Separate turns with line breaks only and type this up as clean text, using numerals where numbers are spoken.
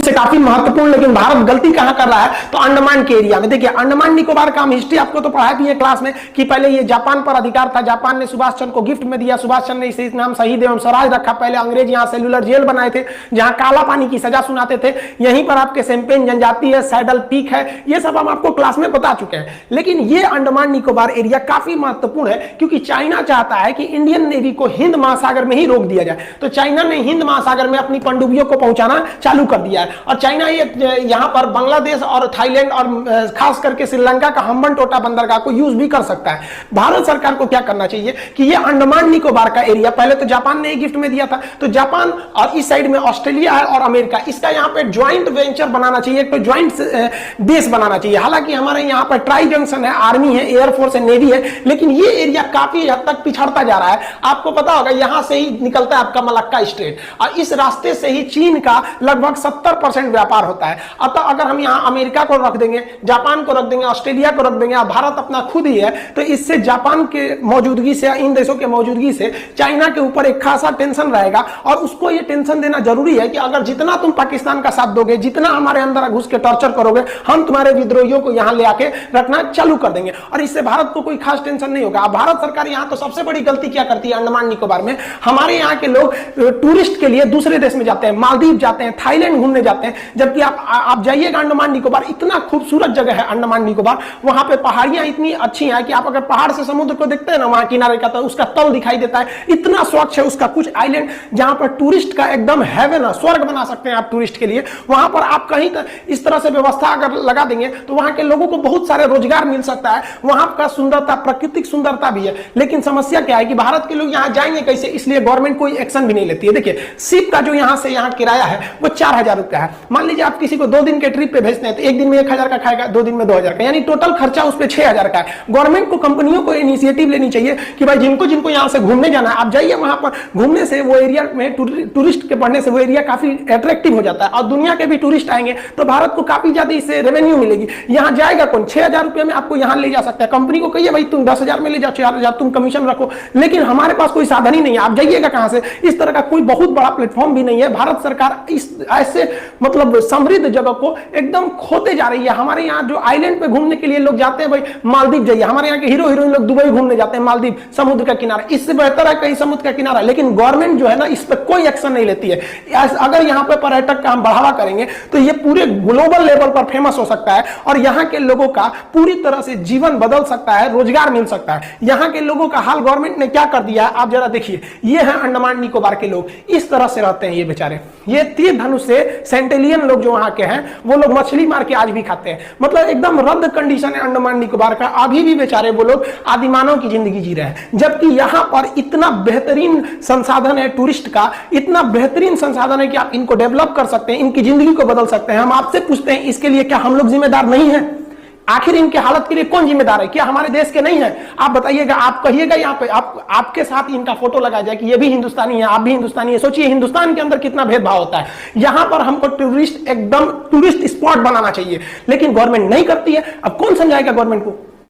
से काफी महत्वपूर्ण, लेकिन भारत गलती कहां कर रहा है तो अंडमान के एरिया में। देखिए अंडमान निकोबार का हम हिस्ट्री आपको तो पढ़ाया भी है क्लास में कि पहले ये जापान पर अधिकार था, जापान ने सुभाष चंद्र को गिफ्ट में दिया, सुभाष चंद्र ने इसे नाम शहीद एवं स्वराज रखा। पहले अंग्रेज यहाँ सेलुलर जेल बनाए थे जहां काला पानी की सजा सुनाते थे। यहीं पर आपके शैंपेन जनजाति है, सैडल पीक है, ये सब हम आपको क्लास में बता चुके हैं। लेकिन ये अंडमान निकोबार एरिया काफी महत्वपूर्ण है क्योंकि चाइना चाहता है कि इंडियन नेवी को हिंद महासागर में ही रोक दिया जाए। तो चाइना ने हिंद महासागर में अपनी पनडुब्बियों को पहुंचाना चालू कर दिया है और चाइना ये यहां पर बांग्लादेश और थाईलैंड और खास करके श्रीलंका का हम्बनटोटा बंदरगाह को यूज भी कर सकता है। भारत सरकार को क्या करना चाहिए कि ये अंडमान निकोबार का एरिया पहले तो जापान ने गिफ्ट में दिया था, तो जापान और इस साइड में ऑस्ट्रेलिया है और अमेरिका, इसका यहां पे ज्वाइंट वेंचर बनाना चाहिए, एक ज्वाइंट बेस बनाना चाहिए। हालांकि हमारे यहां पर ट्राई जंक्शन है, आर्मी है, एयरफोर्स है, नेवी है, लेकिन ये एरिया काफी हद तक पिछड़ता जा रहा है। आपको पता होगा यहां से ही निकलता है आपका मलक्का स्ट्रेट और इस रास्ते से ही चीन का लगभग 70% व्यापार होता है। अतः अगर हम यहां अमेरिका को रख देंगे, जापान को रख देंगे, ऑस्ट्रेलिया को रख देंगे और भारत अपना खुद ही है, तो इससे जापान के मौजूदगी से, इन देशों के मौजूदगी से चाइना के ऊपर एक खासा टेंशन रहेगा और उसको ये टेंशन देना जरूरी है कि अगर जितना तुम पाकिस्तान का साथ दोगे, जितना हमारे अंदर घुस के टॉर्चर करोगे, हम तुम्हारे विद्रोहियों को यहां ले आके रखना चालू कर देंगे और इससे भारत को कोई खास टेंशन नहीं होगा। भारत सरकार यहां तो सबसे बड़ी गलती क्या करती है अंडमान निकोबार में, हमारे यहाँ के लोग टूरिस्ट के लिए दूसरे देश में जाते हैं, मालदीव जाते हैं, थाईलैंड घूमने जाते हैं, जबकि आप जाइएगा अंडमान निकोबार, इतना खूबसूरत जगह है अंडमान निकोबार। वहां पे पहाड़ियां इतनी अच्छी हैं कि आप अगर पहाड़ से समुद्र को देखते हैं ना वहां किनारे का, तो उसका तल दिखाई देता है, इतना स्वच्छ है उसका। कुछ आइलैंड जहां पर टूरिस्ट का एकदम हेवन है, स्वर्ग बना सकते हैं आप टूरिस्ट के लिए। वहां पर आप कहीं इस तरह से व्यवस्था अगर लगा देंगे तो वहां के लोगों को बहुत सारे रोजगार मिल सकता है। वहां का सुंदरता, प्राकृतिक सुंदरता भी है, लेकिन समस्या क्या है कि भारत के लोग यहां जाएंगे कैसे, इसलिए गवर्नमेंट कोई एक्शन भी नहीं लेती है। देखिए शिप का जो यहां से यहां किराया है वो 4000 रुपया है। मान लीजिए आप किसी को 2 दिन के ट्रिप पे भेजते हैं तो एक दिन में 1000 का खाएगा, 2 दिन में 2000 का, यानी टोटल खर्चा उस पर 6000 का है। गवर्नमेंट को, कंपनियों को इनिशिएटिव लेनी चाहिए कि भाई जिनको जिनको यहां से घूमने जाना है आप जाइए, वहां पर घूमने से वो एरिया में टूरिस्ट के बढ़ने से वो एरिया काफी अट्रैक्टिव हो जाता है और दुनिया के भी टूरिस्ट आएंगे तो भारत को काफी ज्यादा इससे रेवेन्यू मिलेगी। यहां जाएगा कौन, 6000 रुपये में आपको यहां ले जा सकता है। कंपनी को कहिए भाई तुम 10,000 में ले जाओ, 4000 तुम कमीशन रखो, लेकिन हमारे पास कोई साधन ही नहीं है, आप जाइएगा कहां से। इस तरह का कोई बहुत बड़ा प्लेटफॉर्म भी नहीं है। भारत सरकार इस ऐसे मतलब समृद्ध जगह को एकदम खोते जा रही है। हमारे यहाँ जो आइलैंड पे घूमने के लिए लोग जाते हैं, भाई मालदीव जाइए, हमारे यहाँ के हीरो हीरोइन लोग दुबई घूमने जाते हैं, मालदीव समुद्र का किनारा, इससे बेहतर है कहीं समुद्र का किनारा, लेकिन गवर्नमेंट जो है ना इस पर कोई एक्शन नहीं लेती है। अगर यहाँ पे पर्यटक का हम बढ़ावा करेंगे तो ये पूरे ग्लोबल लेवल पर फेमस हो सकता है और यहाँ के लोगों का पूरी तरह से जीवन बदल सकता है, रोजगार मिल सकता है। यहाँ के लोगों का हाल गवर्नमेंट ने क्या कर दिया है आप जरा देखिए। ये है अंडमान निकोबार के लोग, इस तरह से रहते हैं ये बेचारे। ये तीर धनुष से सेंटेलियन लोग जो वहां के हैं वो लोग मछली मार के आज भी खाते हैं, मतलब एकदम रद्द कंडीशन है अंडमान निकोबार का। अभी भी बेचारे वो लोग आदिमानव की जिंदगी जी रहे हैं, जबकि यहाँ पर इतना बेहतरीन संसाधन है टूरिस्ट का, इतना बेहतरीन संसाधन है कि आप इनको डेवलप कर सकते हैं, इनकी जिंदगी को बदल सकते हैं। हम आपसे पूछते हैं इसके लिए क्या हम लोग जिम्मेदार नहीं है? आखिर इनके हालत के लिए कौन जिम्मेदार है? क्या हमारे देश के नहीं है? आप बताइएगा, आप कहिएगा यहाँ पे, आपके साथ इनका फोटो लगाया जाए कि ये भी हिंदुस्तानी है, आप भी हिंदुस्तानी है। सोचिए हिंदुस्तान के अंदर कितना भेदभाव होता है। यहाँ पर हमको टूरिस्ट एकदम टूरिस्ट स्पॉट बनाना चाहिए, लेकिन गवर्नमेंट नहीं करती है। अब कौन समझाएगा गवर्नमेंट को?